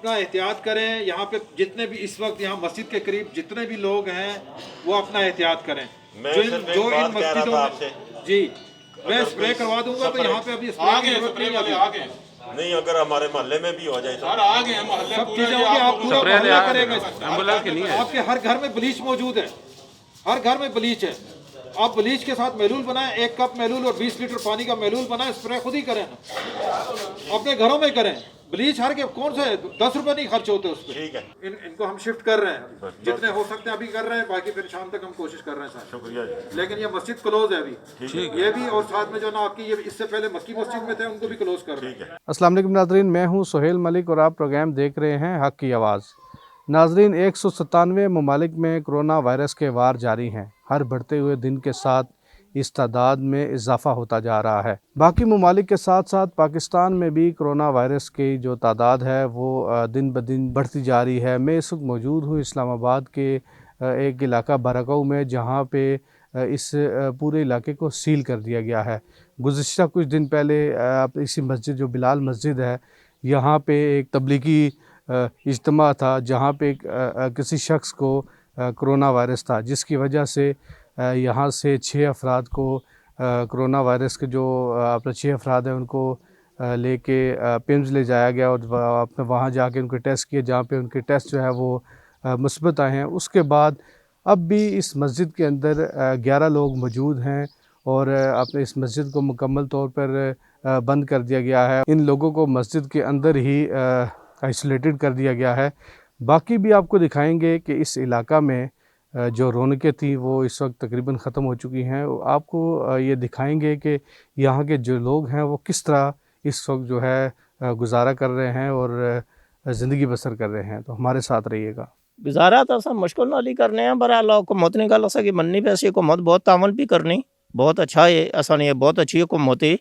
अपना एहतियात करें। यहाँ पे जितने भी इस वक्त यहाँ मस्जिद के करीब जितने भी लोग हैं वो अपना एहतियात करें। जो इन मस्जिदों में जी मैं स्प्रे करवा दूंगा तो यहाँ पे अभी स्प्रे नहीं, अगर हमारे मोहल्ले में भी हो जाए तो सब चीजें होंगी। आप पूरा मोहल्ला करेगा। एम्बुलेंस की नहीं है। आपके हर घर में ब्लीच मौजूद है, हर घर में ब्लीच है। आप ब्लीच के साथ महलूल बनाएं, 1 कप महलूल और 20 लीटर पानी का महलूल बनाएं, स्प्रे खुद ही करें, अपने घरों में करें। ब्लीच हर के कौन से 10 रुपए नहीं खर्च होते उस पर। ठीक है, इनको हम शिफ्ट कर रहे हैं, जितने हो सकते हैं अभी कर रहे हैं, बाकी फिर शाम तक हम कोशिश कर रहे हैं सर। शुक्रिया जी। लेकिन ये मस्जिद क्लोज है अभी, ये भी, और साथ में जो ना आपकी ये इससे पहले मक्की मस्जिद में थे उनको भी क्लोज कर रहे हैं। अस्सलाम वालेकुम नाज़रीन, मैं हूं सुहेल मलिक और आप प्रोग्राम देख रहे हैं हक़ की आवाज़। नाज़रीन, 197 ममालिक में कोरोना वायरस के वार जारी हैं। हर बढ़ते हुए दिन के साथ इस तादाद में इजाफ़ा होता जा रहा है। बाकी ममालिक के साथ साथ पाकिस्तान में भी कोरोना वायरस की जो तादाद है वो दिन ब दिन बढ़ती जा रही है। मैं इस वक्त मौजूद हूँ इस्लामाबाद के एक इलाका बाराकाऊ में, जहाँ पे इस पूरे इलाके को सील कर दिया गया है। गुज़िश्ता कुछ दिन पहले इसी मस्जिद, जो बिलाल मस्जिद है, यहाँ पे एक तबलीगी इज्तिमा था, जहाँ पे किसी शख्स को कोरोना वायरस था, जिसकी वजह से यहाँ से 6 अफराद को कोरोना वायरस के जो अपने 6 अफराद हैं उनको लेके पिम्स ले जाया गया और वहाँ जाके उनके टेस्ट किए, जहाँ पे उनके टेस्ट जो है वो मुस्बत आए हैं। उसके बाद अब भी इस मस्जिद के अंदर 11 लोग मौजूद हैं और अपने इस मस्जिद को मुकम्मल तौर पर बंद कर दिया गया है। इन लोगों को मस्जिद के अंदर ही आइसोलेटेड कर दिया गया है। बाकी भी आपको दिखाएंगे कि इस इलाका में जो रौनकें थी वो इस वक्त तकरीबन ख़त्म हो चुकी हैं। आपको ये दिखाएंगे कि यहाँ के जो लोग हैं वो किस तरह इस वक्त जो है गुजारा कर रहे हैं और ज़िंदगी बसर कर रहे हैं। तो हमारे साथ रहिएगा। गुजारा तो सब मुश्किल नाल ही करने हैं, पर अल्लाह हुकूमत ने गल असा कि मननी पे, हुकूमत बहुत तावन भी करनी, बहुत अच्छा है, ऐसा नहीं है, बहुत अच्छी हुकूमत है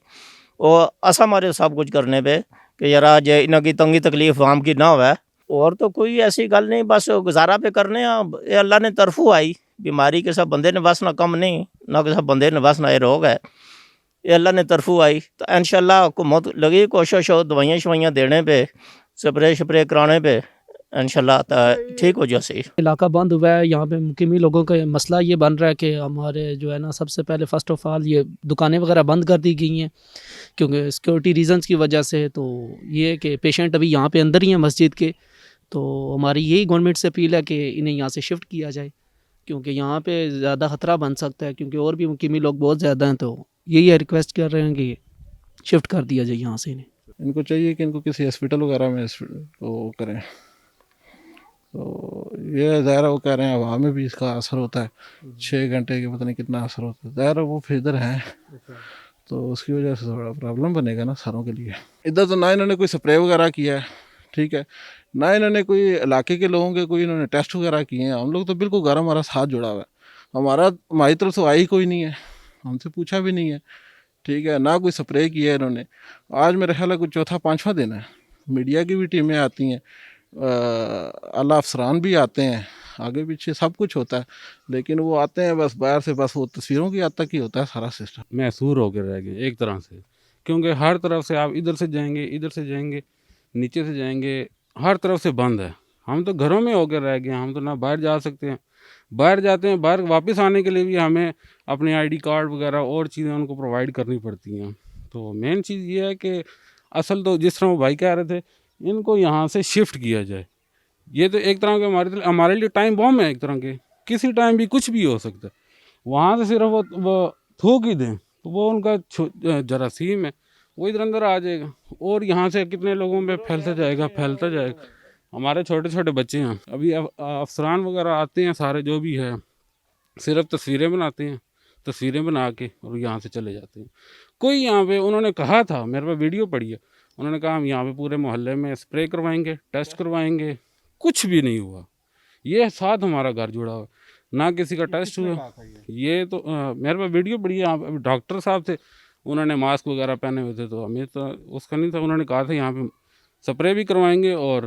और असा हमारे सब कुछ करने पे कि यार आज इन्हों की तंगी तकलीफ आम की ना होवे। और तो कोई ऐसी गल नहीं, बस गुजारा पे करने। ये अल्लाह ने तरफों आई बीमारी के, सब बंदे ने बस ना कम नहीं, ना कि सब बंदे ने बस ना ये रोग है, ये अल्लाह ने तरफों आई। तो इंशाल्लाह हुकूमत लगी कोशिश हो दवाइयाँ शवाइयाँ देने पे, स्प्रे शप्रे कराने पे, इंशाल्लाह ठीक हो जाए। इलाका बंद हुआ है, यहाँ पे मुकीमी लोगों का मसला ये बन रहा है कि हमारे जो है ना, सबसे पहले फ़र्स्ट ऑफ़ ऑल ये दुकानें वगैरह बंद कर दी गई हैं क्योंकि सिक्योरिटी रीज़न्स की वजह से। तो ये है कि पेशेंट अभी यहाँ पे अंदर ही हैं मस्जिद के, तो हमारी यही गवर्नमेंट से अपील है कि इन्हें यहाँ से शिफ्ट किया जाए, क्योंकि यहाँ पे ज़्यादा ख़तरा बन सकता है, क्योंकि और भी मुकीमी लोग बहुत ज़्यादा हैं। तो यही रिक्वेस्ट कर रहे हैं कि शिफ्ट कर दिया जाए यहाँ से। इनको चाहिए कि इनको किसी हॉस्पिटल वगैरह में वो करें। तो ये ज़ाहिर है वो कह रहे हैं हवा में भी इसका असर होता है, 6 घंटे के पता नहीं कितना असर होता है। ज़ाहिर है वो फिर इधर हैं तो उसकी वजह से थोड़ा प्रॉब्लम बनेगा ना सारों के लिए। इधर तो ना इन्होंने कोई स्प्रे वगैरह किया है, ठीक है, ना इन्होंने कोई इलाके के लोगों के कोई इन्होंने टेस्ट वगैरह किए हैं। हम लोग तो बिल्कुल घर हमारा साथ जुड़ा हुआ है, हमारी तरफ से आई कोई नहीं है, हमसे पूछा भी नहीं है, ठीक है, ना कोई स्प्रे किया है इन्होंने। आज मेरा ख्याल है कुछ चौथा 5वां दिन है, मीडिया की भी टीमें आती हैं, आला अफसरान भी आते हैं, आगे पीछे सब कुछ होता है, लेकिन वो आते हैं बस बाहर से, बस वो तस्वीरों की हद तक ही होता है सारा सिस्टम। मैसूर होकर रह गए एक तरह से, क्योंकि हर तरफ से आप इधर से जाएंगे, इधर से जाएंगे, नीचे से जाएंगे, हर तरफ से बंद है। हम तो घरों में होकर रह गए, हम तो ना बाहर जा सकते हैं। बाहर जाते हैं, बाहर वापस आने के लिए भी हमें अपने ID कार्ड वगैरह और चीज़ें उनको प्रोवाइड करनी पड़ती हैं। तो मेन चीज़ ये है कि असल तो जिस तरह वो भाई कह रहे थे, इनको यहाँ से शिफ्ट किया जाए। ये तो एक तरह के हमारे लिए टाइम बॉम्ब है, एक तरह के, किसी टाइम भी कुछ भी हो सकता है। वहाँ से सिर्फ वो थूक ही दें तो वो उनका जरासीम है, वो इधर अंदर आ जाएगा और यहाँ से कितने लोगों में फैलता जाएगा। हमारे छोटे छोटे बच्चे हैं, अभी अफसरान वगैरह आते हैं सारे, जो भी है, सिर्फ तस्वीरें बनाते हैं, तस्वीरें बना के और यहाँ से चले जाते हैं। कोई यहाँ पे, उन्होंने कहा था, मेरे पास वीडियो पड़ी है, उन्होंने कहा हम यहाँ पे पूरे मोहल्ले में स्प्रे करवाएंगे, टेस्ट करवाएंगे, कुछ भी नहीं हुआ। ये साथ हमारा घर जुड़ा हुआ, ना किसी का टेस्ट हुआ। ये तो मेरे पास वीडियो पड़ी है। अभी डॉक्टर साहब थे, उन्होंने मास्क वगैरह पहने हुए थे, तो हमें तो उसका नहीं था। उन्होंने कहा था यहाँ पे स्प्रे भी करवाएंगे और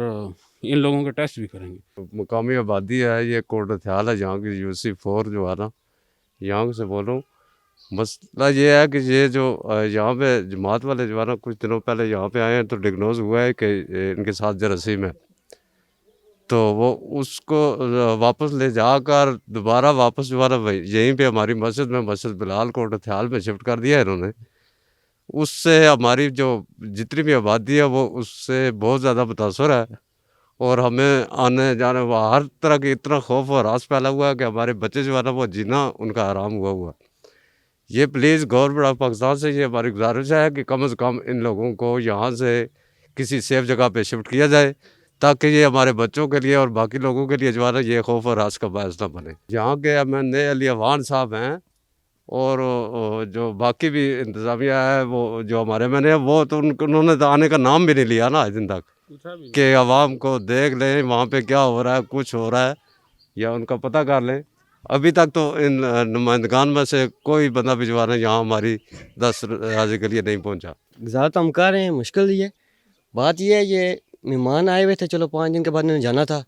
इन लोगों के टेस्ट भी करेंगे। मुकामी आबादी है, ये कोटख्याल है यहाँ की, UC4 जो है ना, यहाँ से बोल रहा हूँ। मसला ये है कि ये जो यहाँ पे जमात वाले जो है ना, कुछ दिनों पहले यहाँ पे आए हैं तो डिग्नोज हुआ है कि इनके साथ जरासीम है। तो वो उसको वापस ले जाकर दोबारा वापस यहीं पे हमारी मस्जिद बिलाल कोट ख्याल में शिफ्ट कर दिया है इन्होंने। उससे हमारी जो जितनी भी आबादी है वो उससे बहुत ज़्यादा मुतासर है, और हमें आने जाने हर तरह की इतना खौफ और हरास फैला हुआ है कि हमारे बच्चे जो है ना वो जीना उनका हराम हुआ। ये प्लीज़ गवर्नमेंट ऑफ पाकिस्तान से ये हमारी गुजारिश है कि कम से कम इन लोगों को यहाँ से किसी सेफ जगह पे शिफ्ट किया जाए, ताकि ये हमारे बच्चों के लिए और बाकी लोगों के लिए जो है ना ये खौफ और हरास का बायस ना बने। यहाँ के MNA अली अवान साहब हैं, और जो बाकी भी इंतज़ामिया है वो जो हमारे MNA है वो तो उन्होंने तो आने का नाम भी नहीं लिया ना आज दिन तक कि आवाम को देख लें वहाँ पे क्या हो रहा है, कुछ हो रहा है या उनका पता कर लें। अभी तक तो इन नुमाइंदगान में से कोई बंदा भिजवाना यहाँ हमारी 10 राजी के लिए नहीं पहुँचा। गुज़ार तो हम कर रहे हैं, मुश्किल ही है। बात ये है, ये मेहमान आए हुए थे, चलो 5 दिन के बाद इन्हें जाना था।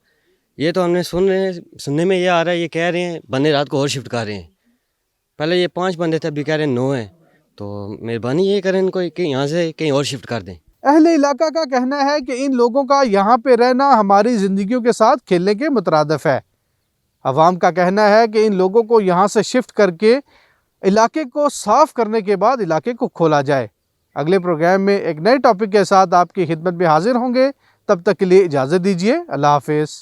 ये तो हमने सुनने में ये आ रहा है, ये कह रहे हैं बंदे रात को और शिफ्ट कर रहे हैं। पहले ये 5 बंदे थे, अभी कह रहे हैं 9 हैं। तो मेहरबानी ये करें इनको कि यहाँ से कहीं और शिफ्ट कर दें। अहले इलाका का कहना है कि इन लोगों का यहाँ पे रहना हमारी ज़िंदगियों के साथ खेलने के मुतरादिफ है। अवाम का कहना है कि इन लोगों को यहाँ से शिफ्ट करके इलाके को साफ़ करने के बाद इलाके को खोला जाए। अगले प्रोग्राम में एक नए टॉपिक के साथ आपकी खिदमत में हाजिर होंगे। तब तक के लिए इजाज़त दीजिए। अल्लाह हाफ़िज़।